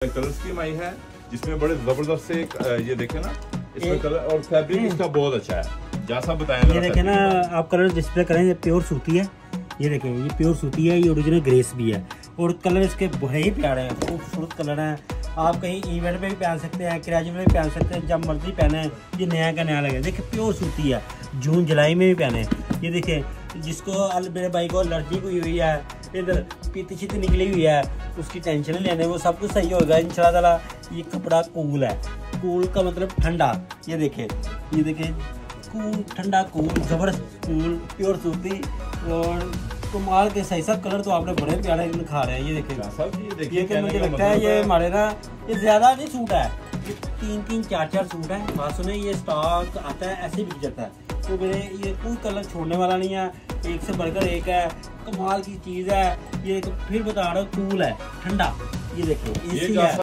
Colour scheme आई है जिसमें बड़े जबरदस्त से ये देखे ना, इसमें कलर और फैब्रिक इसका बहुत अच्छा है। जैसा बताएं ये देखे ना आप, कलर डिस्प्ले करें, ये प्योर सूती है। ये देखें, ये प्योर सूती है, ये ओरिजिनल ग्रेस भी है और कलर इसके बहुत ही प्यारे हैं, खूबसूरत कलर हैं। आप कहीं इवेंट पे भी पहन सकते हैं, कैजुअल में भी पहन सकते हैं, जब मर्जी पहने। ये नया का नया लगे। देखिए प्योर सूती है, जून जुलाई में भी पहने। ये देखिए, जिसको मेरे भाई को एलर्जी हुई हुई है, इधर पीती शीती निकली हुई है, उसकी टेंशन नहीं लेने, वो सब कुछ सही होगा इंशाल्लाह ताला। ये कपड़ा कूल है, कूल का मतलब ठंडा। ये देखे कूल, ठंडा कूल, जबरदस्त कूल, प्योर सूती और कमाल के सही। सब कलर तो आपने बड़े प्यारे दिखा रहे हैं। ये देखिए, ये मुझे लगता है ये हमारे ना, ये ज्यादा नहीं सूट है, ये 3-3, 4-4 सूट है। बात सुने, ये स्टॉक आता है ऐसे बिक जाता है। तो मेरे ये कोई कलर छोड़ने वाला नहीं है, एक से बढ़कर एक है, कमाल की चीज़ है। ये फिर बता रहा हूँ, कूल है, ठंडा। ये देखो, इसी है।